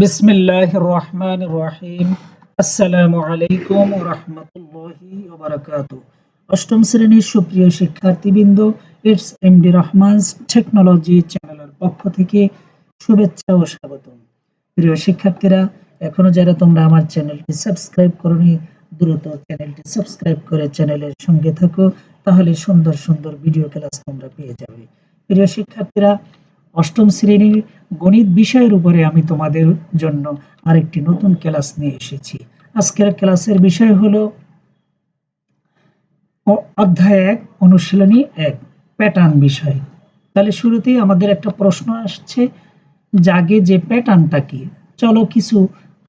বিসমিল্লাহির রহমানির রহিম। আসসালামু আলাইকুম ওয়া রাহমাতুল্লাহি ওয়া বারাকাতুহু। অষ্টম শ্রেণীর সুপ্রিয় শিক্ষার্থীবৃন্দ, ইটস এমডি রহমানস টেকনোলজি চ্যানেলের পক্ষ থেকে শুভেচ্ছা ও স্বাগতম। প্রিয় শিক্ষার্থীরা, এখনো যারা তোমরা আমার চ্যানেলটি সাবস্ক্রাইব করোনি, দ্রুত চ্যানেলটি সাবস্ক্রাইব করে চ্যানেলের সঙ্গে থাকো, তাহলে সুন্দর সুন্দর ভিডিও ক্লাস তোমরা পেয়ে যাবে। প্রিয় শিক্ষার্থীরা, অষ্টম শ্রেণীর গণিত বিষয়ের উপরে আমি তোমাদের জন্য আরেকটি নতুন ক্লাস নিয়ে এসেছি। আজকের ক্লাসের বিষয় হলো অধ্যায় ১ অনুশীলনী ১ প্যাটার্ন বিষয়। তাহলে শুরুতেই আমাদের একটা প্রশ্ন আসছে, জাগে যে প্যাটার্নটা কি? চলো কিছু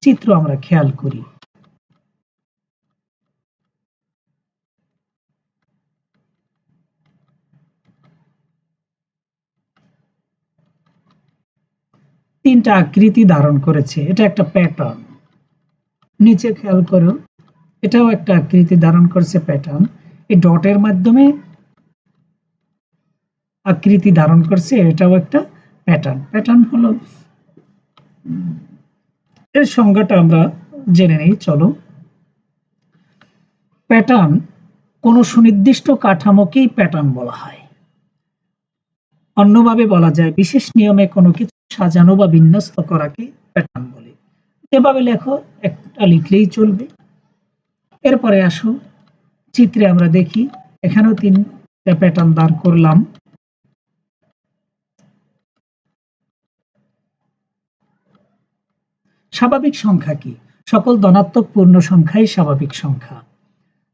চিত্র আমরা খেয়াল করি। তিনটা আকৃতি ধারণ করেছে, এটা একটা প্যাটার্ন। নিচে খেয়াল করো, এটাও একটা আকৃতি ধারণ করেছে, প্যাটার্ন। এই ডটের মাধ্যমে আকৃতি ধারণ করছে, এটাও একটা প্যাটার্ন। প্যাটার্ন হলো, এর সংজ্ঞাটা আমরা জেনে নেই। চলো, প্যাটার্ন কোনো সুনির্দিষ্ট কাঠামোকেই প্যাটার্ন বলা হয়। অন্যভাবে বলা যায়, বিশেষ নিয়মে কোনো কিছু সাজানো বা বিন্যস্ত করাকে প্যাটার্ন বলে। যেভাবে লেখো একটা লিখলেই চলবে। এরপরে আসো, চিত্রে আমরা দেখি, এখানেও তিনটা প্যাটার্ন দাঁড় করলাম। স্বাভাবিক সংখ্যা কি? সকল ধনাত্মক পূর্ণ সংখ্যাই স্বাভাবিক সংখ্যা,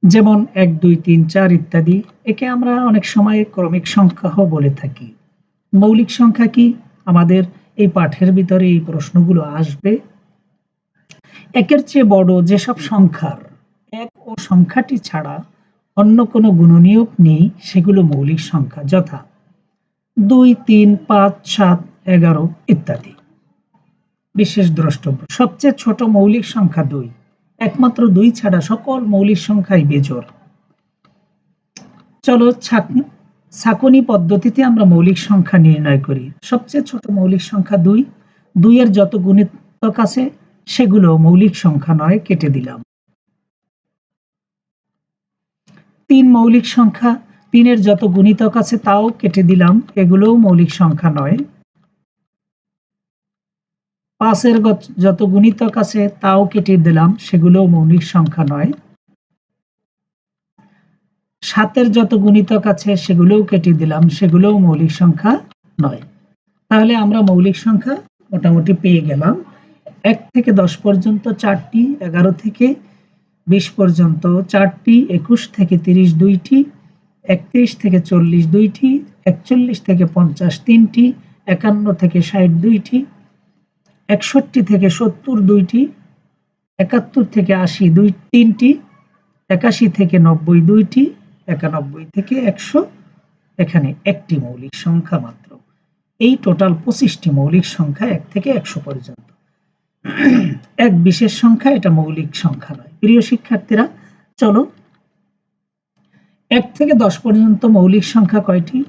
যেমন ১, ২, ৩, ৪ ইত্যাদি। একে আমরা অনেক সময় ক্রমিক সংখ্যাও বলে থাকি। মৌলিক সংখ্যা কি? আমাদের এই পাঠের ভিতরে এই প্রশ্নগুলো আসবে। একের চেয়ে বড় যেসব সংখ্যার এক ও সংখ্যাটি ছাড়া অন্য কোনো গুণনীয়ক নেই, সেগুলো মৌলিক সংখ্যা, যথা ২, ৩, ৫, ৭, ১১ ইত্যাদি। বিশেষ দ্রষ্টব্য, সবচেয়ে ছোট মৌলিক সংখ্যা ২। একমাত্র ২ ছাড়া সকল মৌলিক সংখ্যাই বেজোড়। চলো ছাঁকনি পদ্ধতিতে আমরা মৌলিক সংখ্যা নির্ণয় করি। সবচেয়ে ছোট মৌলিক সংখ্যা ২। ২ এর যত গুণিতক আছে সেগুলো মৌলিক সংখ্যা নয়, কেটে দিলাম। ৩ মৌলিক সংখ্যা, ৩ এর যত গুণিতক আছে তাও কেটে দিলাম, এগুলোও মৌলিক সংখ্যা নয়। ৫ এর যত গুণিতক আছে তাও কেটে দিলাম, সেগুলোও মৌলিক সংখ্যা নয়। ৭ এর যত গুণিতক আছে সেগুলোও কেটে দিলাম, সেগুলোও মৌলিক সংখ্যা নয়। তাহলে আমরা মৌলিক সংখ্যা মোটামুটি পেয়ে গেলাম। ১ থেকে ১০ পর্যন্ত ৪টি, ১১ থেকে ২০ পর্যন্ত ৪টি, ২১ থেকে ৩০ ২টি, ৩১ থেকে ৪০ ২টি, ৪১ থেকে ৫০ ৩টি, ৫১ থেকে ৬০ ২টি, ৬১ থেকে ৭০ ২টি, ৭১ থেকে ৮০ ৩টি, ৮১ থেকে ৯০ ২টি, ৯১ থেকে ১০০ এখানে একটি মৌলিক সংখ্যা মাত্র। এই টোটাল ২৫টি মৌলিক সংখ্যা ১ থেকে ১০০ পর্যন্ত। এক বিশেষ সংখ্যা, এটা মৌলিক সংখ্যা নয়। প্রিয় শিক্ষার্থীরা, চলো ১ থেকে ১০ পর্যন্ত মৌলিক সংখ্যা কয়টি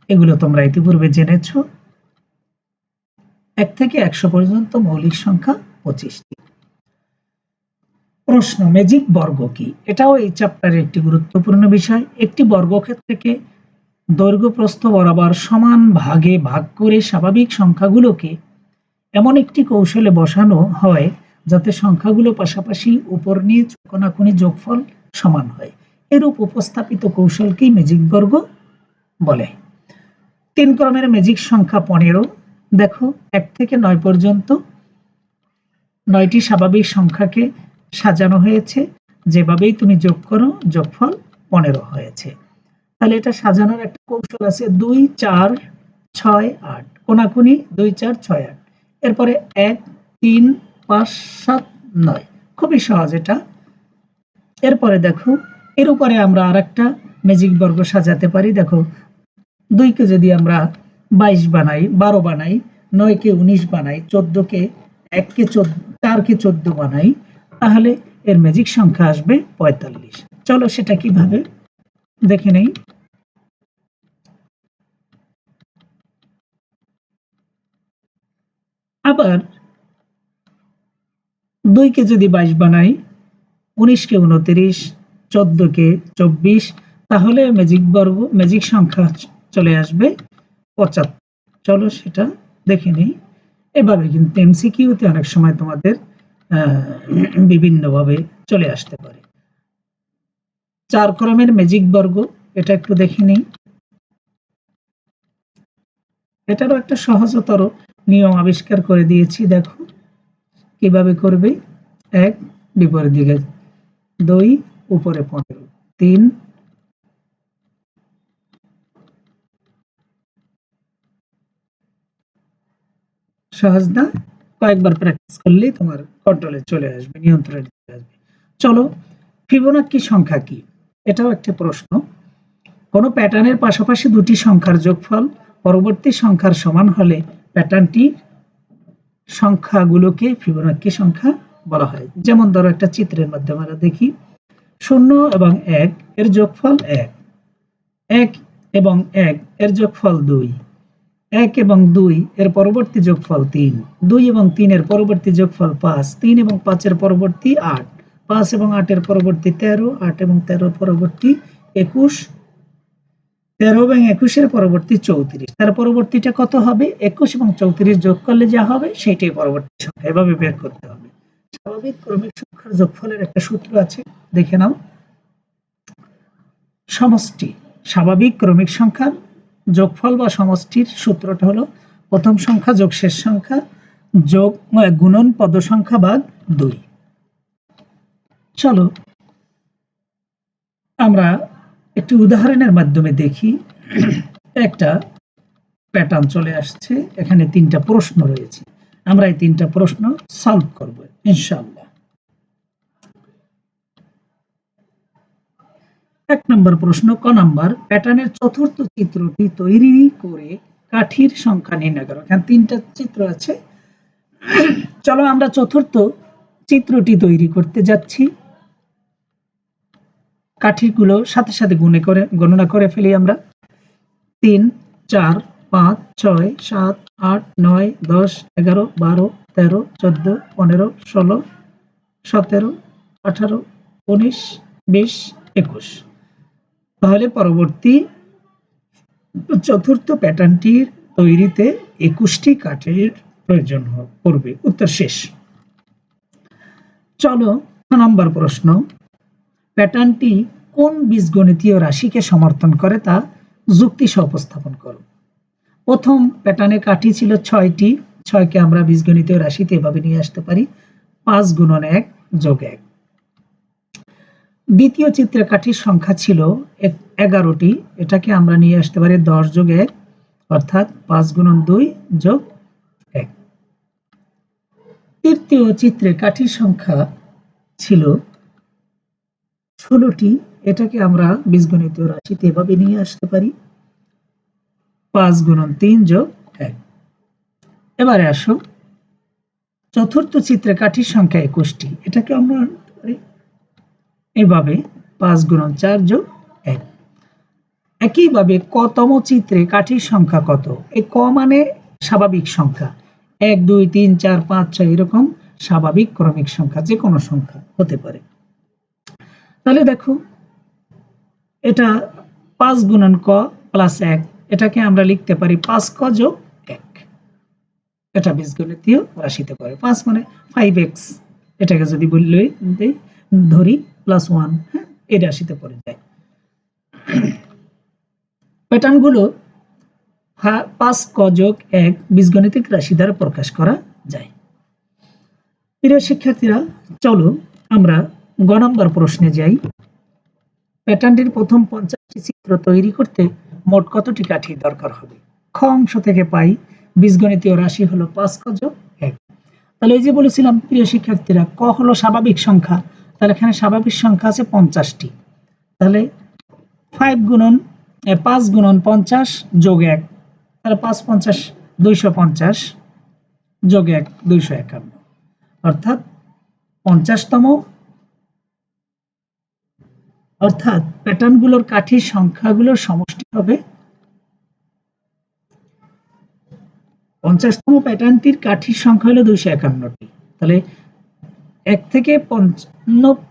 এগুলো তোমরা ইতিপূর্বে জেনেছ। ১ থেকে ১০০ পর্যন্ত মৌলিক সংখ্যা ২৫টি। প্রশ্ন, ম্যাজিক বর্গ কি? এটাও এই চ্যাপ্টারের একটি গুরুত্বপূর্ণ বিষয়। একটি বর্গক্ষেত্রকে দৈর্ঘ্য প্রস্থ বরাবর সমান ভাগে ভাগ করে স্বাভাবিক সংখ্যাগুলোকে এমন একটি কৌশলে বসানো হয় যাতে সংখ্যাগুলো পাশাপাশি উপর নিচ কোণাকুণি যোগফল সমান হয়। এরূপ উপস্থাপিত কৌশলকেই ম্যাজিক বর্গ বলে। ৩ ক্রমের ম্যাজিক সংখ্যা ১৫। দেখো, ১ থেকে ৯ পর্যন্ত ৯টি স্বাভাবিক সংখ্যাকে সাজানো হয়েছে। যেভাবেই তুমি যোগ করো, যোগফল ১৫ হয়েছে। তাহলে এটা সাজানোর একটা কৌশল আছে। ২, ৪, ৬, ৮, কোণাকুণি ২, ৪, ৬, ৮। এরপরে ১, ৩, ৫, ৭, ৯। খুবই সহজ এটা। এরপরে দেখো, এর উপরে আমরা আরেকটা ম্যাজিক বর্গ সাজাতে পারি। দেখো, ২ কে যদি আমরা ২২ বানাই, ১২ বানাই, ৯ কে ১৯ বানাই, ১৪ কে ১ কে ৪ কে ১৪ বানাই, তাহলে এর ম্যাজিক সংখ্যা আসবে ৪৫। চলো সেটা কিভাবে দেখে নেই। আবার 2 কে যদি 22 বানাই, 19 কে 29, 14 কে 24, তাহলে ম্যাজিক সংখ্যা চলে আসবে 75। চলো সেটা দেখে নিই। এভাবে কিন্তু এমসিকিউতে অনেক সময় তোমাদের বিভিন্নভাবে চলে আসতে পারে। 4 ক্রমের ম্যাজিক বর্গ, এটা একটু দেখে নিই। এটারও একটা সহজতর নিয়ম আবিষ্কার করে দিয়েছি, দেখো কিভাবে করবে। 1 বিপরীত দিকে 2 উপরে 15, 3 সহজ না? কয়েকবার প্র্যাকটিস করলেই তোমার কন্ট্রোলে চলে আসবে, নিয়ন্ত্রণে চলে আসবে। চলো, ফিবোনাক্কি সংখ্যা কি? এটাও একটা প্রশ্ন। কোনো প্যাটার্নের পাশাপাশি দুটি সংখ্যার যোগফল পরবর্তী সংখ্যার সমান হলে প্যাটার্নটির সংখ্যাগুলোকে ফিবোনাক্কি সংখ্যা বলা হয়। যেমন ধরো একটা চিত্রের মাধ্যমে আমরা দেখি, 0 এবং 1 এর যোগফল 1, 1 এবং 1 এর যোগফল 2, 1 এবং 2 এর পরবর্তী যোগফল 3, 2 এবং 3 এর পরবর্তী যোগফল 5, 3 এবং 5 এর পরবর্তী 8, 5 এবং 8 এর পরবর্তী 13, 8 এবং 13 এর পরবর্তী 21, 13 এবং 21 এর পরবর্তী 34। তার পরবর্তীটা কত হবে? 21 এবং 34 যোগ করলে যা হবে সেটাই পরবর্তী সংখ্যা। এভাবে বের করতে হবে। স্বাভাবিক ক্রমিক সংখ্যার যোগফলের একটা সূত্র আছে, দেখে নাও। সমষ্টি স্বাভাবিক ক্রমিক সংখ্যার যোগফল বা সমষ্টির সূত্রটা হলো প্রথম সংখ্যা যোগ শেষ সংখ্যা যোগ গুণন পদ সংখ্যা ভাগ 2। চলো আমরা একটি উদাহরণের মাধ্যমে দেখি। একটা প্যাটার্ন চলে আসছে, এখানে 3টা প্রশ্ন রয়েছে। আমরা এই 3টা প্রশ্ন সলভ করব ইনশাআল্লাহ। 1 নম্বর প্রশ্ন, ক নাম্বার, প্যাটার্নের চতুর্থ চিত্রটি তৈরি করে কাঠির সংখ্যা নির্ণয় করো। এখানে 3টা চিত্র আছে। চলো আমরা চতুর্থ চিত্রটি তৈরি করতে যাচ্ছি। কাঠিগুলো সাথে সাথে গণনা করে ফেলি আমরা। 3, 4, 5, 6, 7, 8, 9, 10, 11, 12, 13, 14, 15, 16, 17, 18, 19, 20, 21। তাহলে পরবর্তী চতুর্থ প্যাটার্নটির তৈরিতে 21টি কাঠের প্রয়োজন পড়বে। উত্তর শেষ। চলো 6 নম্বর প্রশ্ন, প্যাটার্নটি কোন বীজগণিতীয় রাশিকে সমর্থন করে তা যুক্তি সহ উপস্থাপন করো। প্রথম প্যাটার্নে কাঠি ছিল 6টি, 6কে আমরা বীজগণিতীয় রাশিতে এভাবে নিয়ে আসতে পারি 5 গুণন 1 যোগ 1। দ্বিতীয় চিত্রে কাঠির সংখ্যা ছিল 11টি, এটাকে আমরা নিয়ে আসতে পারি 10 যোগ 1 অর্থাৎ 5 গুণন 2 যোগ 1। তৃতীয় চিত্রে কাঠির সংখ্যা ছিল 16টি, এটাকে আমরা বীজগণিতীয় রাশিতে এভাবে নিয়ে আসতে পারি 5 গুণন 3 যোগ 1। এবারে আসো, চতুর্থ চিত্রে কাঠির সংখ্যা 21টি, এটাকে আমরা এভাবে 5 গুণন 4 যোগ 1। একইভাবে কতম চিত্রে কাঠির সংখ্যা কত? এই ক মানে স্বাভাবিক সংখ্যা, 1, 2, 3, 4, 5, 6 এরকম স্বাভাবিক ক্রমিক সংখ্যা যে কোনো সংখ্যা হতে পারে। তাহলে দেখো এটা 5 গুণন ক প্লাস 1, এটাকে আমরা লিখতে পারি 5 ক যোগ 1। এটা বীজগণিতীয় রাশিতে পড়ে। 5 মানে 5x, এটাকে যদি বললে ধরি প্লাস 1, হ্যাঁ, এই রাশিতে পড়ে যায়। প্যাটার্নগুলো 5 ক যোগ 1 বীজগণিতিক রাশি দ্বারা প্রকাশ করা যায়। প্রিয় শিক্ষার্থীরা, চলো আমরা গ নম্বর প্রশ্নে যাই। প্যাটার্নটির প্রথম 50টি চিত্র তৈরি করতে মোট কতটি কাঠি দরকার হবে? খ অংশ থেকে পাই বীজগণিতীয় রাশি হলো 5 ক যোগ 1। তাহলে এই যে বলেছিলাম প্রিয় শিক্ষার্থীরা, ক হলো স্বাভাবিক সংখ্যা, তাহলে এখানে স্বাভাবিক সংখ্যা আছে 50টি। তাহলে 5 গুণন 50 যোগ 1, তাহলে 5 50 250 যোগ 1 251, অর্থাৎ 50তম, অর্থাৎ প্যাটার্নগুলোর কাঠির সংখ্যাগুলোর সমষ্টি হবে 50তম প্যাটার্নটির কাঠির সংখ্যা হলো 251টি। তাহলে 1 থেকে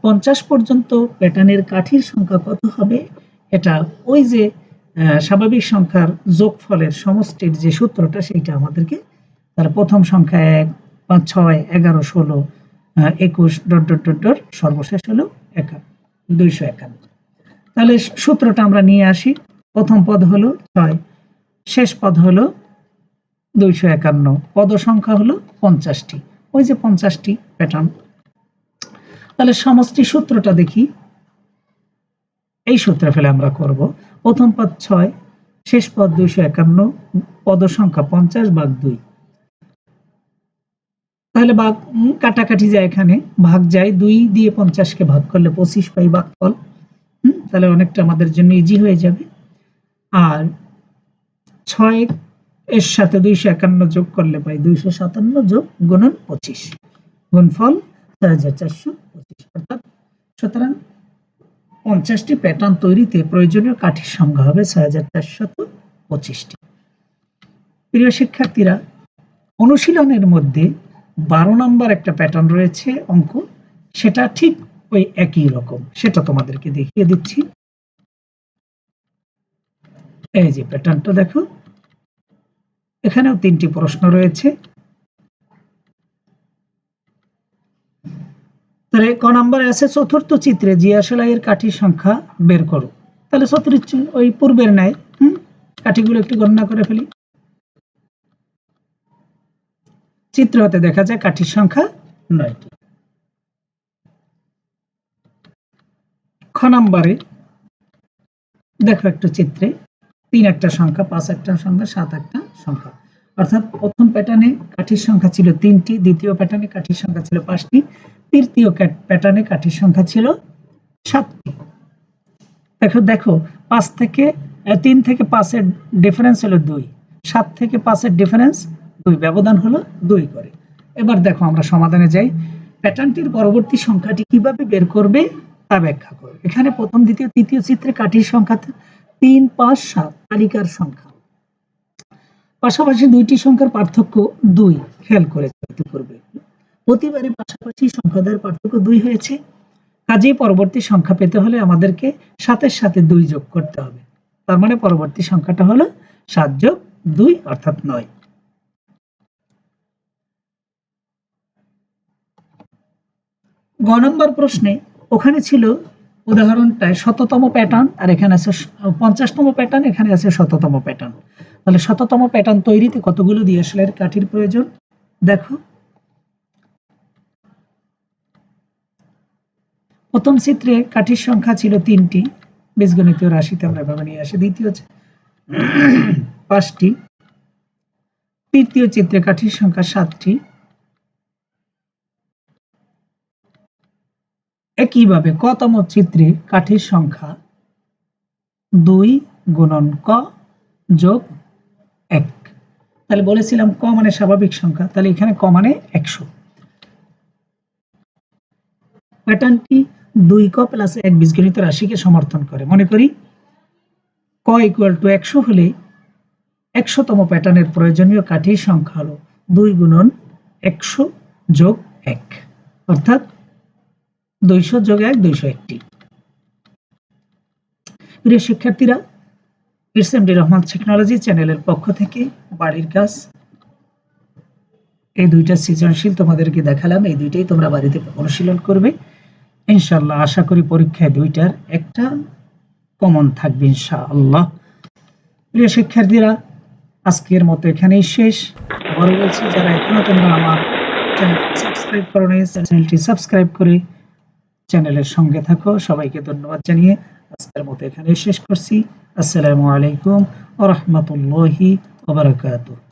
50 পর্যন্ত প্যাটার্নের কাঠির সংখ্যা কত হবে? এটা ওই যে স্বাভাবিক সংখ্যার যোগফলের সমষ্টির যে সূত্রটা সেইটা আমাদেরকে, তার প্রথম সংখ্যা 1, 5, 6, 11, 16, 21 ডট ডট ডট ডট সর্বশেষ হলো 251। তাহলে সূত্রটা আমরা নিয়ে আসি। প্রথম পদ হলো 6, শেষ পদ হলো 251, পদ সংখ্যা হলো 50টি, ওই যে 50টি প্যাটার্ন। তাহলে সমষ্টি সূত্রটা দেখি। এই সূত্র ফেলে আমরা করব প্রথম পদ 6, শেষ পদ 251, পদ সংখ্যা 50 ভাগ 2। তাহলে ভাগ কাটাকাটি যায়, এখানে ভাগ যায়, 2 দিয়ে 50কে ভাগ করলে 25 পাই ভাগফল। তাহলে অনেকটা আমাদের জন্য ইজি হয়ে যাবে। আর 6 এর সাথে 251 যোগ করলে পাই 257 যোগ গুণন 25, গুণফল 6425। অর্থাৎ সুতরাং 50টি প্যাটার্ন তৈরিতে প্রয়োজনীয় কাঠির সংখ্যা হবে 6425টি। প্রিয় শিক্ষার্থীরা, অনুশীলনের মধ্যে 12 নম্বর একটা প্যাটার্ন রয়েছে অঙ্ক, সেটা ঠিক ওই একই রকম, সেটা তোমাদেরকে দেখিয়ে দিচ্ছি। এই যে প্যাটার্নটা দেখো, এখানেও 3টি প্রশ্ন রয়েছে। তাহলে ক নম্বরে আছে চতুর্থ চিত্রে জিয়া সেলাইয়ের কাঠির সংখ্যা বের করো। তাহলে চতুর্থ ওই পূর্বের ন্যায় কাঠিগুলো একটু গণনা করে ফেলি। চিত্র হতে দেখা যায় কাঠির সংখ্যা 9টি। খ নম্বরে দেখো একটু চিত্রে 3 একটা সংখ্যা, 5 একটা সংখ্যা, 7 একটা সংখ্যা। অর্থাৎ প্রথম প্যাটার্নে কাঠির সংখ্যা ছিল 3টি, দ্বিতীয় প্যাটার্নে কাঠির সংখ্যা ছিল 5টি, তৃতীয় প্যাটার্নে কাঠির সংখ্যা ছিল 7টি। দেখো 3 থেকে 5 এর ডিফারেন্স হলো 2, 7 থেকে 5 এর ডিফারেন্স 2, ব্যবধান হলো 2 করে। এবার দেখো আমরা সমাধানে যাই। প্যাটার্নটির পরবর্তী সংখ্যাটি কিভাবে বের করবে তা ব্যাখ্যা করো। এখানে প্রথম, দ্বিতীয়, তৃতীয় চিত্রে কাঠির সংখ্যা 3, 5, 7 তালিকার সংখ্যা। পাশাপাশি দুইটি সংখ্যার পার্থক্য 2, খেয়াল করে পূর্বে প্রতিবারে পাশাপাশি সংখ্যাদের পার্থক্য 2 হয়েছে। কাজেই পরবর্তী সংখ্যা পেতে হলে আমাদেরকে 7-এর সাথে 2 যোগ করতে হবে। তার মানে পরবর্তী সংখ্যাটা হলো 7 যোগ 2 অর্থাৎ 9। গ নম্বর প্রশ্নে ওখানে ছিল উদাহরণটায় 100তম প্যাটার্ন, আর এখানে আছে 50তম প্যাটার্ন, এখানে আছে 100তম প্যাটার্ন। তাহলে 100তম প্যাটার্ন তৈরিতে কতগুলো জিয়া সেলাইয়ের কাঠির প্রয়োজন? দেখো প্রথম চিত্রে কাঠির সংখ্যা ছিল 3টি, বীজগণিতীয় রাশিতে আমরা এভাবে নিয়ে আসি। দ্বিতীয় 5টি, তৃতীয় চিত্রে কাঠির সংখ্যা 7টি। একইভাবে কতম চিত্রে কাঠির সংখ্যা 2 গুণন ক যোগ 1। তাহলে বলেছিলাম ক মানে স্বাভাবিক সংখ্যা, তাহলে এখানে ক মানে 100। প্যাটার্নটি 2ক প্লাস 1 বীজগণিত রাশিকে সমর্থন করে। মনে করি ক ইকুয়াল টু 100 হলে 100তম প্যাটার্নের প্রয়োজনীয় কাঠির সংখ্যা হলো 2 গুণন 100 যোগ 1, অর্থাৎ 200 যোগ 1 201টি। প্রিয় শিক্ষার্থীরা, এসএমডি রহমান টেকনোলজি চ্যানেলের পক্ষ থেকে বাড়ির কাজ এই 2টা সৃজনশীল তোমাদেরকে দেখালাম, এই 2টাই তোমরা বাড়িতে অনুশীলন করবে ইনশাআল্লাহ। আশা করি পরীক্ষায় 2টার একটা কমন থাকবে ইনশাআল্লাহ। প্রিয় শিক্ষার্থীরা, আজকের মতো এখানেই শেষ। আবার বলছি, যারা এখনো তোমরা আমার চ্যানেলটি সাবস্ক্রাইব করো নাই, চ্যানেলটি সাবস্ক্রাইব করে চ্যানেলের সঙ্গে থাকো। সবাইকে ধন্যবাদ জানিয়ে আজকের মতো এখানেই শেষ করছি। আসসালামু আলাইকুম ওয়া রাহমাতুল্লাহি ওয়া বারাকাতুহু।